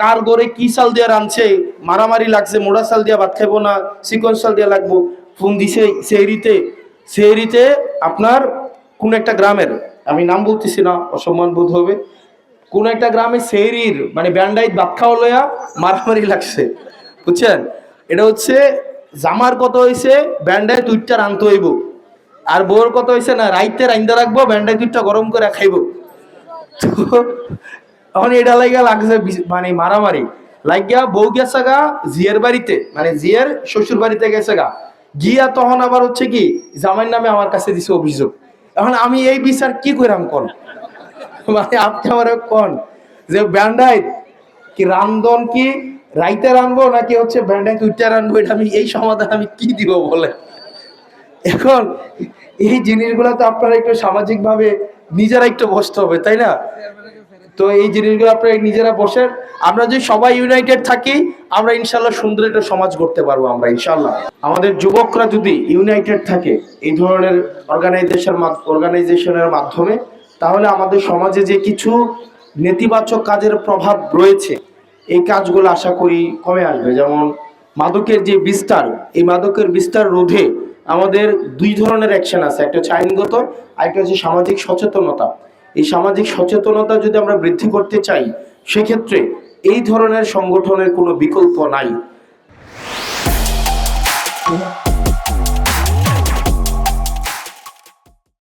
কার ঘরে কি চাল দিয়ে রাঁধছে, মারামারি লাগছে, মোড়া চাল দিয়া ভাত খাইবো না চিকন চাল দিয়া লাগবো, ফোন দিছে সেহরিতে আপনার কোন একটা গ্রামের, আমি নাম বলতেছি না অসম্মান বোধ হবে, কোন একটা গ্রামে সেহরির মানে ব্যান্ডাইত ভাত খাওয়া লইয়া মারামারি লাগছে, বুঝছেন? এটা হচ্ছে জামার কত হয়েছে ব্যান্ডায় দুইটা রানতে হইব, আর বউর কত হয়েছে না রাইতে রাইন্দা রাখবো ব্যান্ডায় দুইটা গরম করে খাইবো। তো এখন এটা লাগিয়া লাগছে মানে মারামারি লাগিয়া, বউ গেছে গা জিয়ের বাড়িতে, মানে জিয়ের শ্বশুর বাড়িতে গেছে গা, গিয়া তখন আবার হচ্ছে কি জামাইয়ের নামে আমার কাছে দিছে অভিযোগ। এখন আমি এই বিচার কি কইরাম কোন, মানে আপনি আমার কোন যে ব্যান্ডাই কি রান্ধন কি রাইতে রানবো নাকি হচ্ছে ব্যান্ডাই দুইটা রানবো, এটা আমি এই সমাধান আমি কি দিব বলে। এখন এই জিনিসগুলো তো আপনারা একটু সামাজিক ভাবে নিজেরা একটু বসতে হবে, তাই না? তো এই জিনিসগুলো আপনারা নিজেরা বসেন, আমরা যদি সবাই ইউনাইটেড থাকি আমরা ইনশাল্লাহ সুন্দর একটা সমাজ গড়তে পারবো আমরা ইনশাল্লাহ। আমাদের যুবকরা যদি ইউনাইটেড থাকে এই ধরনের অর্গানাইজেশনের মাধ্যমে, তাহলে আমাদের সমাজে যে কিছু নেতিবাচক কাজের প্রভাব রয়েছে এই কাজগুলো আশা করি কমে আসবে। যেমন মাদকের যে বিস্তার, এই মাদকের বিস্তার রোধে আমাদের দুই ধরনের অ্যাকশন আছে, একটা হচ্ছে আইনগত, আরেকটা হচ্ছে সামাজিক সচেতনতা। এই সামাজিক সচেতনতা যদি আমরা বৃদ্ধি করতে চাই সেক্ষেত্রে এই ধরনের সংগঠনের কোনো বিকল্প নাই।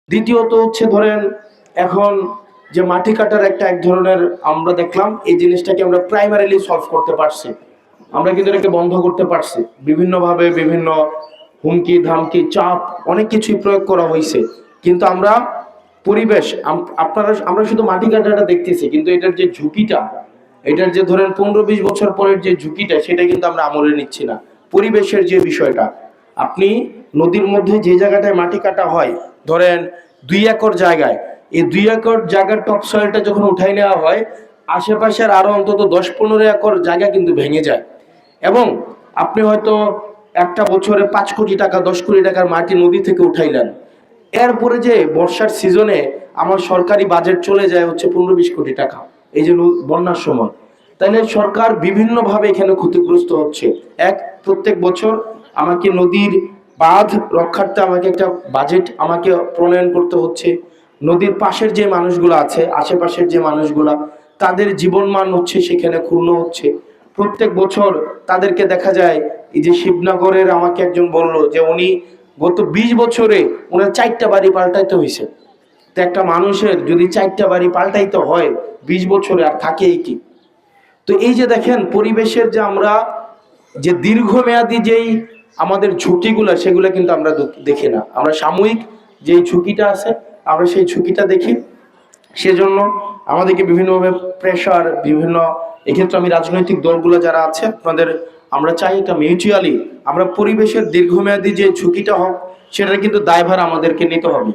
দ্বিতীয়ত হচ্ছে ধরেন এখন যে মাটি কাটার এক ধরনের আমরা দেখলাম, এই জিনিসটাকে আমরা প্রাইমারিলি সলভ করতে পারছি, আমরা কিন্তু এটাকে বন্ধ করতে পারছি বিভিন্নভাবে, বিভিন্ন হুমকি ধামকি চাপ অনেক কিছুই প্রয়োগ করা হয়েছে, কিন্তু আমরা পরিবেশ আমরা শুধু মাটি কাটাটা দেখতেছি, কিন্তু এটার যে ঝুঁকিটা, এটার যে ধরেন 15-20 বছর পরের যে ঝুঁকিটা সেটা কিন্তু আমরা আমলে নিচ্ছি না। পরিবেশের যে বিষয়টা, আপনি নদীর মধ্যে যে জায়গাটায় মাটি কাটা হয় ধরেন 2 একর জায়গায়, এই 2 একর জায়গার টপ সয়েলটা যখন উঠাই নেওয়া হয় আশেপাশের আরো অন্তত 10-15 একর জায়গা কিন্তু ভেঙে যায়। এবং আপনি হয়তো একটা বছরে 5 কোটি টাকা 10 কোটি টাকার মাটি নদী থেকে উঠাইলেন, এরপরে যে বর্ষার সিজনে আমার সরকারি বাজেট চলে যায় হচ্ছে 15-20 কোটি টাকা এই যে বন্যার সময়, তাহলে সরকার বিভিন্নভাবে এখানে ক্ষতিগ্রস্ত হচ্ছে। প্রত্যেক বছর আমাকে নদীর বাঁধ রক্ষার্থে আমাকে একটা বাজেট আমাকে প্রণয়ন করতে হচ্ছে, নদীর পাশের যে মানুষগুলো আছে আশেপাশের যে মানুষগুলা তাদের জীবনমান হচ্ছে সেখানে ক্ষুণ্ণ হচ্ছে। প্রত্যেক বছর তাদেরকে দেখা যায়, এই যে শিবনগরের আমাকে একজন বললো যে উনি গত 20 বছরে ওনার 4টা বাড়ি পাল্টাইতে হয়েছে। তো একটা মানুষের যদি 4টা বাড়ি পাল্টাইতে হয় 20 বছরে, আর থাকে কি? তো এই যে দেখেন পরিবেশের যে আমরা যে দীর্ঘমেয়াদী যেই আমাদের ঝুঁকিগুলো সেগুলো কিন্তু আমরা দেখি না, আমরা সাময়িক যেই ঝুঁকিটা আছে আমরা সেই ঝুঁকিটা দেখি। সেজন্য আমাদেরকে বিভিন্নভাবে প্রেশার এক্ষেত্রে আমি রাজনৈতিক দলগুলো যারা আছে আপনাদের আমরা চাই এটা মিউচুয়ালি আমরা পরিবেশের দীর্ঘমেয়াদী যে ঝুঁকিটা হোক সেটা কিন্তু দায়ভার আমাদেরকে নিতে হবে।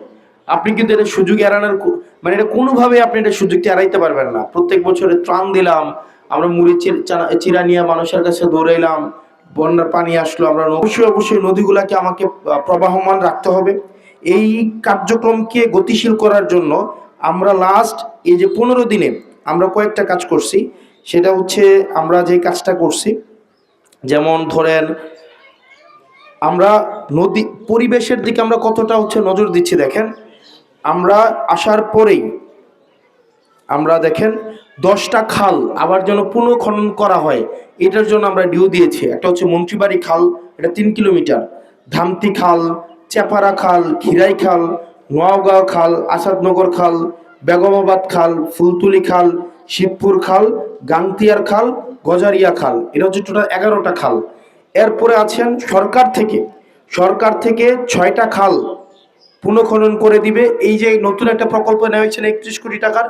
আপনি কিন্তু এটা সুযোগ এড়ানোর মানে এটা কোনোভাবে আপনি এটা সুযোগটা এড়াইতে পারবেন না। প্রত্যেক বছরে ত্রাণ দিলাম, আমরা মুড়ি চিরা নিয়ে মানুষের কাছে দৌড়াইলাম, বন্যার পানি আসলো, আমরা অবশ্যই নদীগুলাকে আমাকে প্রবাহমান রাখতে হবে। এই কার্যক্রমকে গতিশীল করার জন্য আমরা লাস্ট এই যে 15 দিনে আমরা কয়েকটা কাজ করছি। সেটা হচ্ছে আমরা যে কাজটা করছি, যেমন ধরেন আমরা নদী পরিবেশের দিকে আমরা কতটা হচ্ছে নজর দিচ্ছি দেখেন, আমরা আসার পরেই আমরা দেখেন 10টা খাল আবার যেন পুনঃখনন করা হয় এটার জন্য আমরা ডিউ দিয়েছি। একটা হচ্ছে মন্ত্রীবাড়ি খাল, এটা 3 কিলোমিটার, ধামতি খাল, চেপারা খাল, খিরাই খাল, নোয়াগাঁও খাল, আসাদনগর খাল, বেগমাবাদ খাল, ফুলতুলি খাল, শিবপুর খাল, গাংতিয়ার খাল, গজারিয়া খাল, এটা হচ্ছে টোটাল 11টা খাল। এরপরে আছেন সরকার থেকে 6টা খাল পুনঃখনন করে দিবে। এই যে নতুন একটা প্রকল্প নেওয়া হয়েছিল 31 কোটি টাকার,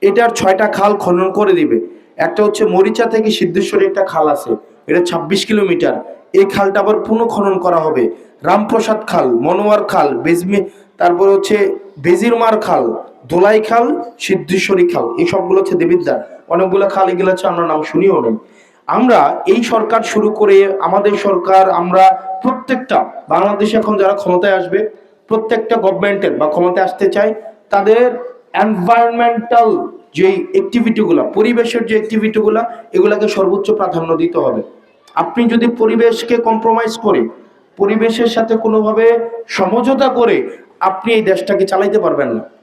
এটার 6টা খাল খনন করে দিবে। একটা হচ্ছে মরিচা থেকে সিদ্ধেশ্বরী একটা খাল আছে, এটা 26 কিলোমিটার, এই খালটা আবার পুনঃখনন করা হবে। রামপ্রসাদ খাল, মনোয়ার খাল, তারপর হচ্ছে বেজিরমার খাল, দোলাই খাল, সিদ্ধেশ্বরী খাল, এই সবগুলো হচ্ছে দেবিদ্বার, অনেকগুলো খাল, এগুলো হচ্ছে আমরা নাম শুনিও নেই। আমরা এই সরকার শুরু করে আমাদের সরকার, আমরা প্রত্যেকটা বাংলাদেশে এখন যারা ক্ষমতায় আসবে প্রত্যেকটা গভর্নমেন্টের বা ক্ষমতায় আসতে চায় তাদের এনভায়রনমেন্টাল যে অ্যাক্টিভিটিগুলো, পরিবেশের যে অ্যাক্টিভিটিগুলো, এগুলাকে সর্বোচ্চ প্রাধান্য দিতে হবে। আপনি যদি পরিবেশকে কম্প্রোমাইজ করে, পরিবেশের সাথে কোনোভাবে সমঝোতা করে আপনি এই দেশটাকে চালাইতে পারবেন না।